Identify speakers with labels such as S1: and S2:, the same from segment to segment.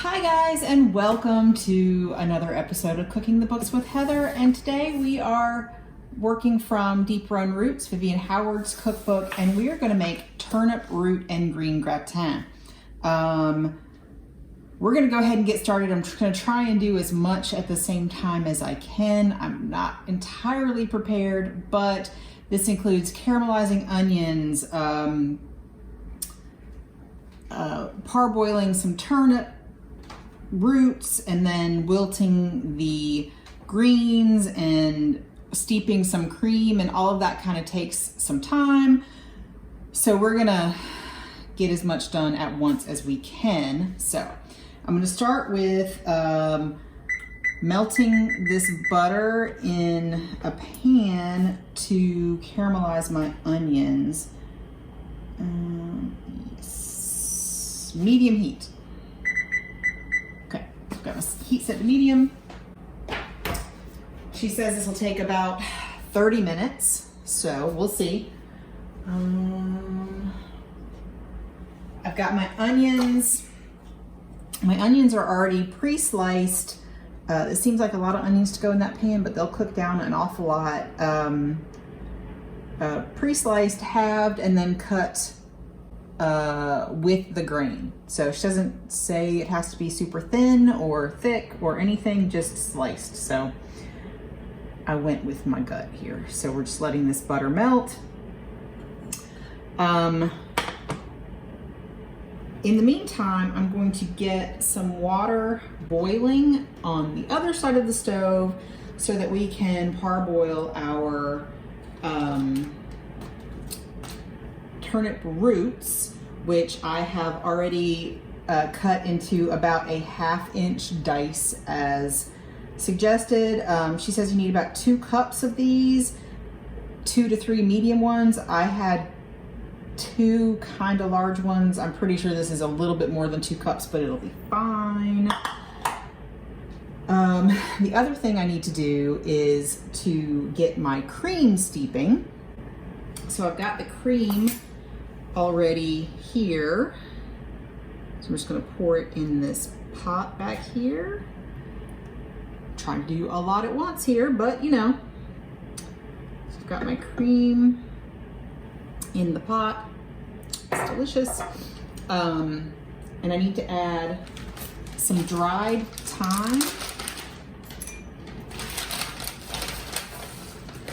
S1: Hi guys, and welcome to another episode of Cooking the Books with Heather. And today we are working from Deep Run Roots, Vivian Howard's cookbook, and we are going to make turnip root and green gratin. We're going to go ahead and get started. I'm going to try and do as much at the same time as I can. I'm not entirely prepared, but this includes caramelizing onions, parboiling some turnip roots, and then wilting the greens and steeping some cream, and all of that kind of takes some time. So we're gonna get as much done at once as we can. So I'm gonna start with melting this butter in a pan to caramelize my onions. Yes. Medium heat. Okay, I've got my heat set to medium. She says this will take about 30 minutes, so we'll see. I've got my onions. My onions are already pre-sliced. It seems like a lot of onions to go in that pan, but they'll cook down an awful lot. Pre-sliced, halved, and then cut with the grain. So she doesn't say it has to be super thin or thick or anything, just sliced. So I went with my gut here. So we're just letting this butter melt. In the meantime, I'm going to get some water boiling on the other side of the stove so that we can parboil our turnip roots, which I have already cut into about a 1/2 inch dice as suggested. She says you need about 2 cups of these, 2 to 3 medium ones. I had 2 kind of large ones. I'm pretty sure this is a little bit more than 2 cups, but it'll be fine. The other thing I need to do is to get my cream steeping. So I've got the cream already here. So I'm just going to pour it in this pot back here. Trying to do a lot at once here, but you know. So I've got my cream in the pot. It's delicious. And I need to add some dried thyme.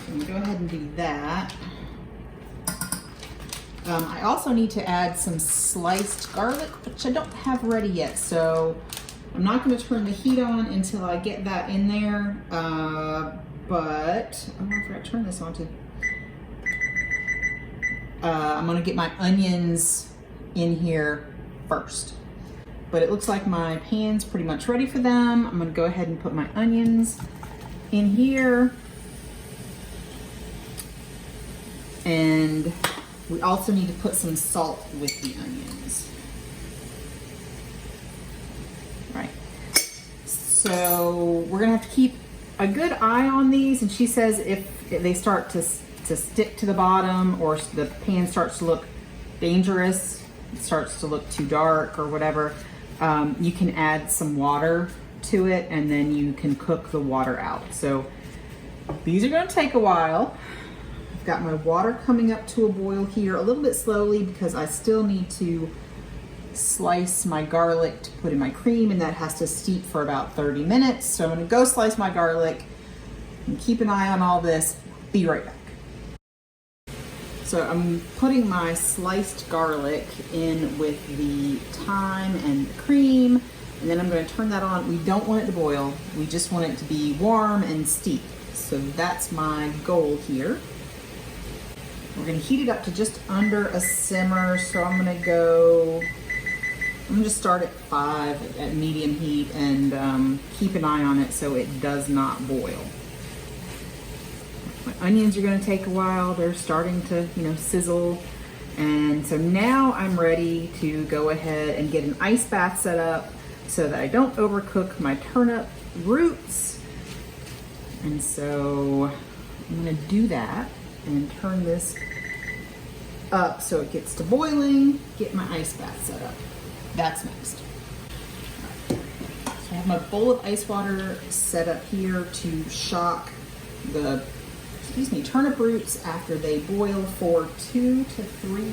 S1: I'm gonna go ahead and do that. I also need to add some sliced garlic, which I don't have ready yet, so I'm not going to turn the heat on until I get that in there. But oh, I forgot to turn this on too. I'm going to get my onions in here first. But it looks like my pan's pretty much ready for them. I'm going to go ahead and put my onions in here. And we also need to put some salt with the onions. Right. So we're gonna have to keep a good eye on these, and she says if they start to stick to the bottom, or the pan starts to look dangerous, it starts to look too dark or whatever, you can add some water to it, and then you can cook the water out. So these are gonna take a while. Got my water coming up to a boil here, a little bit slowly because I still need to slice my garlic to put in my cream, and that has to steep for about 30 minutes. So I'm gonna go slice my garlic and keep an eye on all this. Be right back. So I'm putting my sliced garlic in with the thyme and the cream, and then I'm gonna turn that on. We don't want it to boil. We just want it to be warm and steep. So that's my goal here. We're gonna heat it up to just under a simmer. So I'm gonna just start at 5 at medium heat and keep an eye on it so it does not boil. My onions are gonna take a while. They're starting to, sizzle. And so now I'm ready to go ahead and get an ice bath set up so that I don't overcook my turnip roots. And so I'm gonna do that and turn this up so it gets to boiling, get my ice bath set up. That's next. All right. I have my bowl of ice water set up here to shock the, turnip roots after they boil for 2 to 3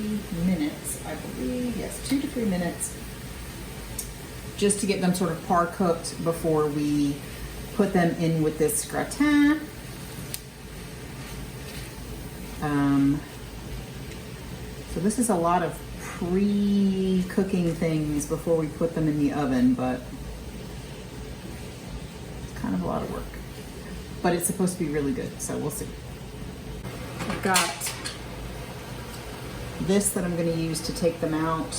S1: minutes, I believe. Yes, 2 to 3 minutes, just to get them sort of par cooked before we put them in with this gratin. So this is a lot of pre-cooking things before we put them in the oven, but it's kind of a lot of work. But it's supposed to be really good, so we'll see. I've got this that I'm going to use to take them out.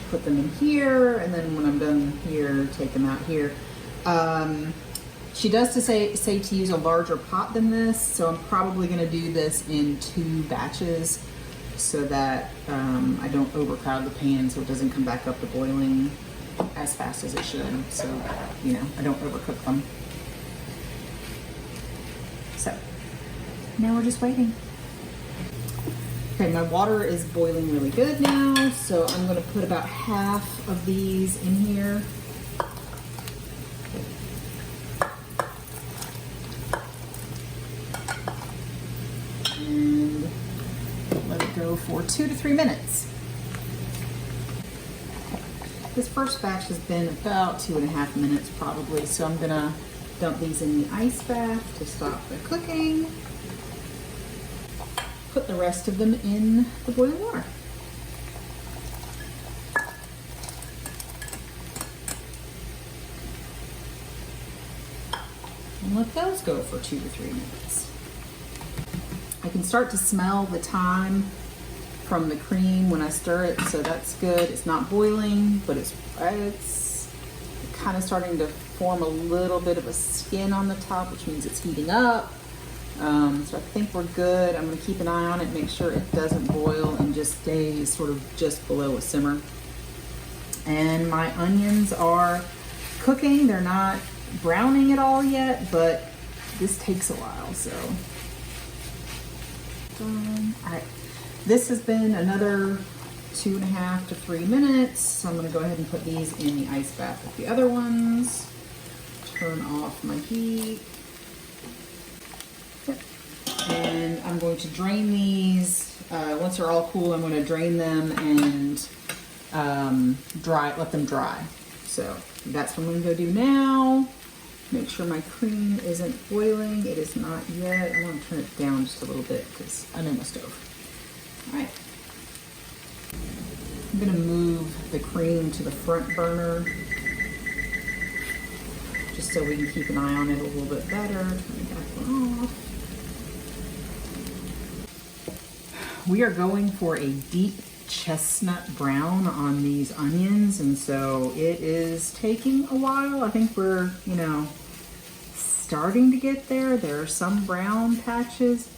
S1: Put them in here, and then when I'm done here, take them out here. She does say to use a larger pot than this, so I'm probably going to do this in 2 batches so that I don't overcrowd the pan so it doesn't come back up to boiling as fast as it should, so I don't overcook them. So now we're just waiting. Okay, my water is boiling really good now, so I'm going to put about half of these in here. And let it go for 2 to 3 minutes. This first batch has been about 2.5 minutes probably, so I'm going to dump these in the ice bath to stop the cooking. Put the rest of them in the boiling water. And let those go for 2 to 3 minutes. I can start to smell the thyme from the cream when I stir it, so that's good. It's not boiling, but it's kind of starting to form a little bit of a skin on the top, which means it's heating up. So I think we're good. I'm going to keep an eye on it, make sure it doesn't boil and just stays sort of just below a simmer. And my onions are cooking. They're not browning at all yet, but this takes a while, so. All right, this has been another 2.5 to 3 minutes. So I'm going to go ahead and put these in the ice bath with the other ones. Turn off my heat. And I'm going to drain these. Once they're all cool, I'm going to drain them and let them dry. So that's what I'm going to go do now. Make sure my cream isn't boiling. It is not yet. I want to turn it down just a little bit because I'm in my stove. All right. I'm going to move the cream to the front burner just so we can keep an eye on it a little bit better. Turn it back off. We are going for a deep chestnut brown on these onions, and so it is taking a while. I think we're, starting to get there. There are some brown patches,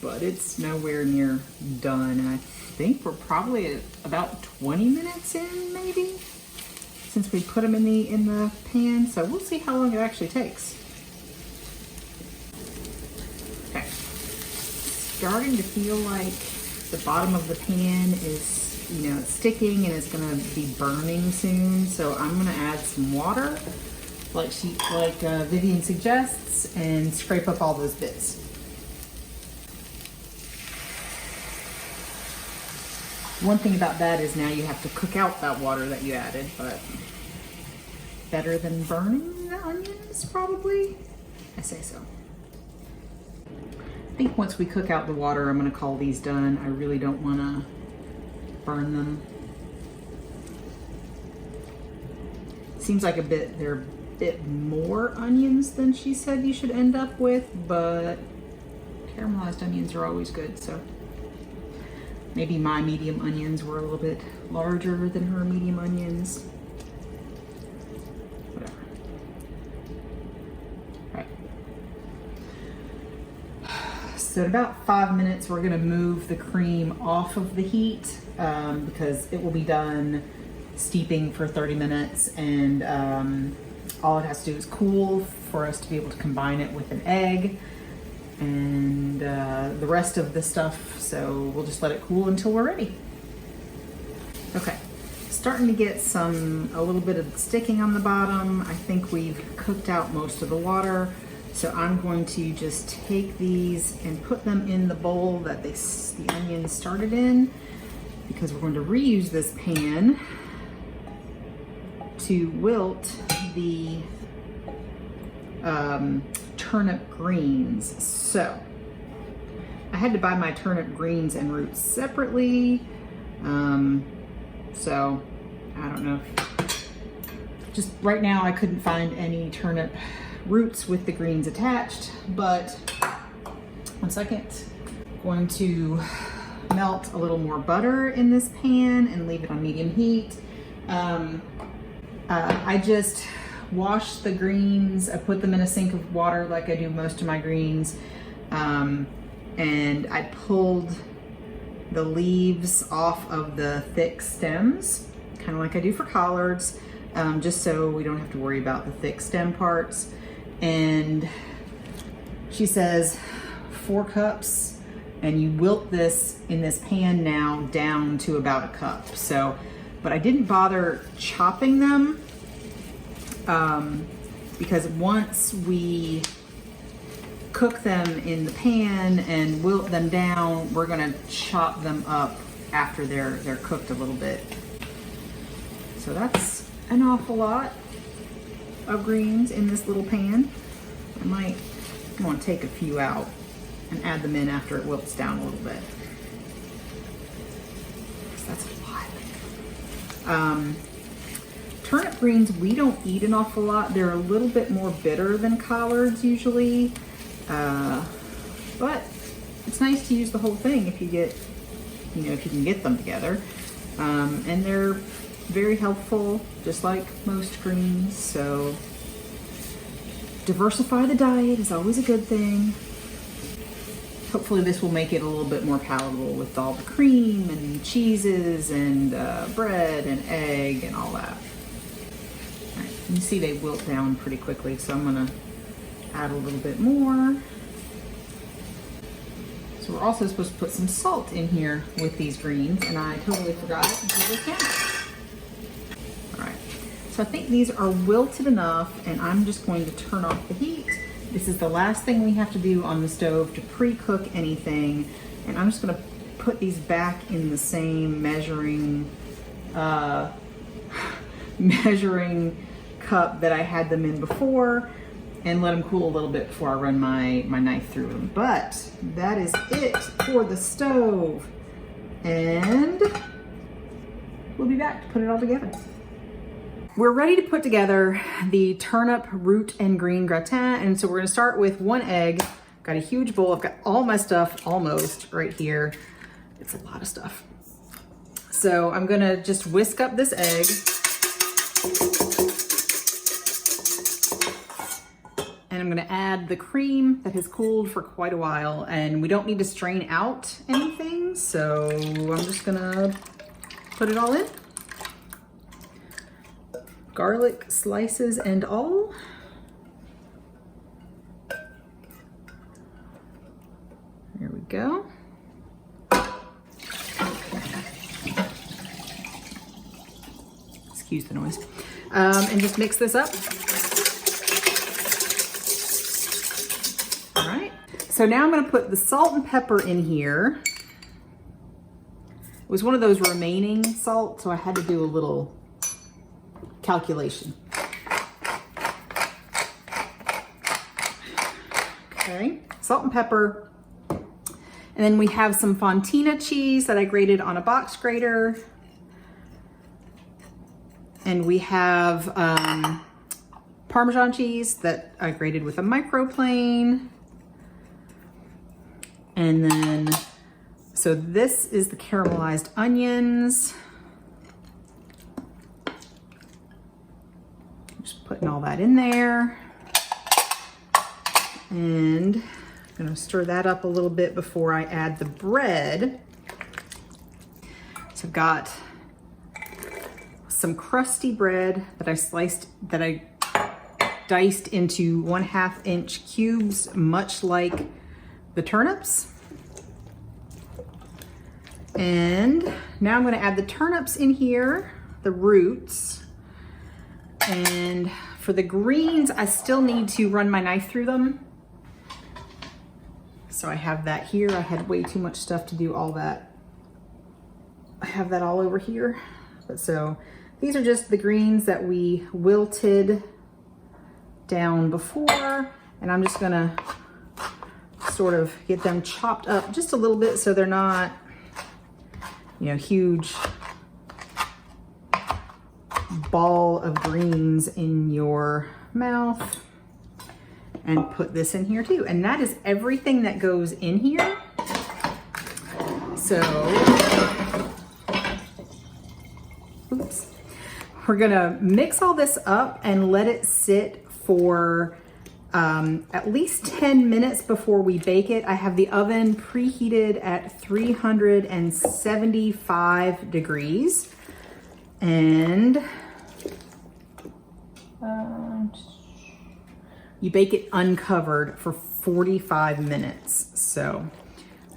S1: but it's nowhere near done. And I think we're probably at about 20 minutes in, maybe, since we put them in the pan. So we'll see how long it actually takes. Okay, starting to feel like the bottom of the pan is, it's sticking and it's gonna be burning soon. So I'm gonna add some water, like Vivian suggests, and scrape up all those bits. One thing about that is now you have to cook out that water that you added, but better than burning the onions, probably. I say so. I think once we cook out the water, I'm going to call these done. I really don't want to burn them. Seems like they're a bit more onions than she said you should end up with, but caramelized onions are always good, so maybe my medium onions were a little bit larger than her medium onions. Whatever. So in about 5 minutes, we're gonna move the cream off of the heat because it will be done steeping for 30 minutes, and all it has to do is cool for us to be able to combine it with an egg and the rest of the stuff. So we'll just let it cool until we're ready. Okay, starting to get a little bit of sticking on the bottom. I think we've cooked out most of the water. So I'm going to just take these and put them in the bowl that the onions started in, because we're going to reuse this pan to wilt the turnip greens. So I had to buy my turnip greens and roots separately. So I don't know. Just right now I couldn't find any turnip roots with the greens attached, but 1 second. Going to melt a little more butter in this pan and leave it on medium heat. I just washed the greens. I put them in a sink of water like I do most of my greens. And I pulled the leaves off of the thick stems, kind of like I do for collards, just so we don't have to worry about the thick stem parts. And she says 4 cups, and you wilt this in this pan now down to about a cup. So, but I didn't bother chopping them because once we cook them in the pan and wilt them down, we're gonna chop them up after they're cooked a little bit. So that's an awful lot of greens in this little pan. I might want to take a few out and add them in after it wilts down a little bit. So that's a lot. Turnip greens, we don't eat an awful lot. They're a little bit more bitter than collards usually. But it's nice to use the whole thing if you get, if you can get them together. And they're very helpful, just like most greens. So diversify the diet is always a good thing. Hopefully this will make it a little bit more palatable with all the cream and cheeses and bread and egg and all that. All right, you see they wilt down pretty quickly, so I'm gonna add a little bit more. So we're also supposed to put some salt in here with these greens, and I totally forgot it until this camera. All right, so I think these are wilted enough, and I'm just going to turn off the heat. This is the last thing we have to do on the stove to pre-cook anything, and I'm just gonna put these back in the same measuring cup that I had them in before, and let them cool a little bit before I run my knife through them. But that is it for the stove. And we'll be back to put it all together. We're ready to put together the turnip root and green gratin. And so we're gonna start with 1 egg. Got a huge bowl. I've got all my stuff almost right here. It's a lot of stuff. So I'm gonna just whisk up this egg. And I'm gonna add the cream that has cooled for quite a while, and we don't need to strain out anything, so I'm just gonna put it all in. Garlic slices and all. There we go. Excuse the noise. And just mix this up. All right, so now I'm gonna put the salt and pepper in here. It was one of those remaining salt, so I had to do a little calculation. Okay, salt and pepper. And then we have some Fontina cheese that I grated on a box grater. And we have Parmesan cheese that I grated with a microplane. And then, so this is the caramelized onions. Just putting all that in there. And I'm gonna stir that up a little bit before I add the bread. So I've got some crusty bread that I diced into 1/2 inch cubes, much like the turnips. And now I'm gonna add the turnips in here. the roots. And for the greens, I still need to run my knife through them. So I have that here. I had way too much stuff to do all that. I have that all over here. But so these are just the greens that we wilted down before. And I'm just gonna sort of get them chopped up just a little bit so they're not, you know, huge ball of greens in your mouth. And put this in here too. And that is everything that goes in here. So, oops. We're gonna mix all this up and let it sit for at least 10 minutes before we bake it. I have the oven preheated at 375 degrees. And you bake it uncovered for 45 minutes. So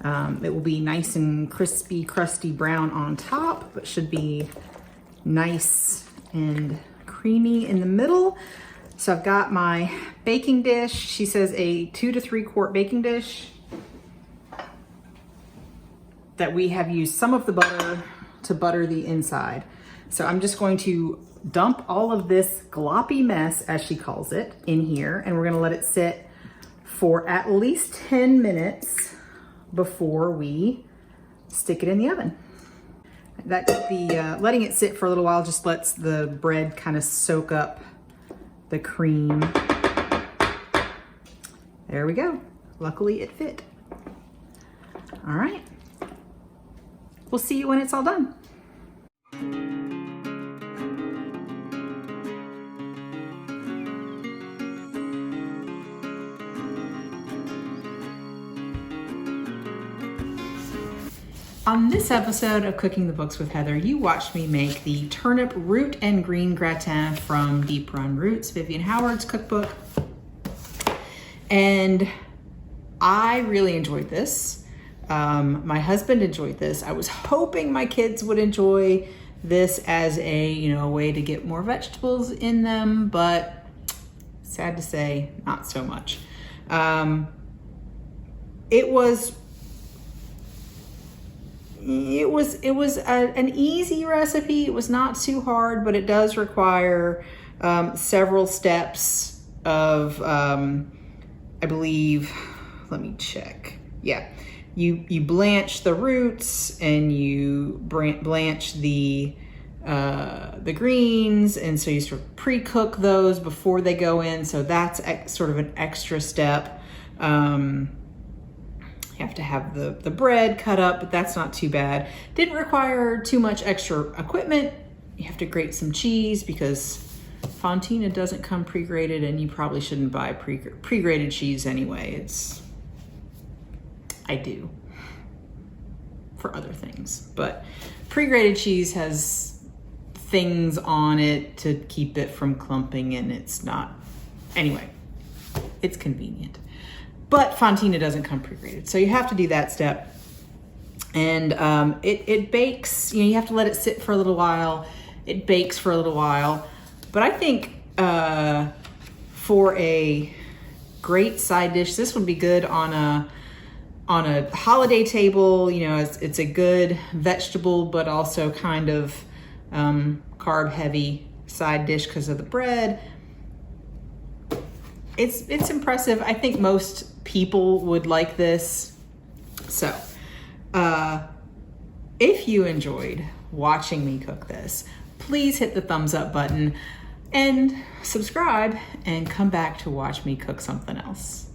S1: it will be nice and crispy, crusty brown on top, but should be nice and creamy in the middle. So I've got my baking dish. She says a 2 to 3 quart baking dish that we have used some of the butter to butter the inside. So I'm just going to dump all of this gloppy mess, as she calls it, in here, and we're gonna let it sit for at least 10 minutes before we stick it in the oven. Letting it sit for a little while just lets the bread kind of soak up the cream. There we go. Luckily it fit. All right. We'll see you when it's all done. On this episode of Cooking the Books with Heather, you watched me make the turnip root and green gratin from Deep Run Roots, Vivian Howard's cookbook. And I really enjoyed this. My husband enjoyed this. I was hoping my kids would enjoy this as a way to get more vegetables in them, but sad to say, not so much. It was an easy recipe. It was not too hard, but it does require several steps of, I believe, let me check. Yeah, you blanch the roots and you blanch the greens, and so you sort of pre-cook those before they go in. So that's sort of an extra step. You have to have the bread cut up, but that's not too bad. Didn't require too much extra equipment. You have to grate some cheese because Fontina doesn't come pre-grated, and you probably shouldn't buy pre-grated cheese anyway. I do for other things, but pre-grated cheese has things on it to keep it from clumping, and it's not, anyway, it's convenient. But Fontina doesn't come pre-grated, so you have to do that step. And it bakes, you have to let it sit for a little while. It bakes for a little while. But I think for a great side dish, this would be good on a holiday table. It's a good vegetable, but also kind of carb heavy side dish because of the bread. It's impressive. I think most people would like this. So, if you enjoyed watching me cook this, please hit the thumbs up button and subscribe and come back to watch me cook something else.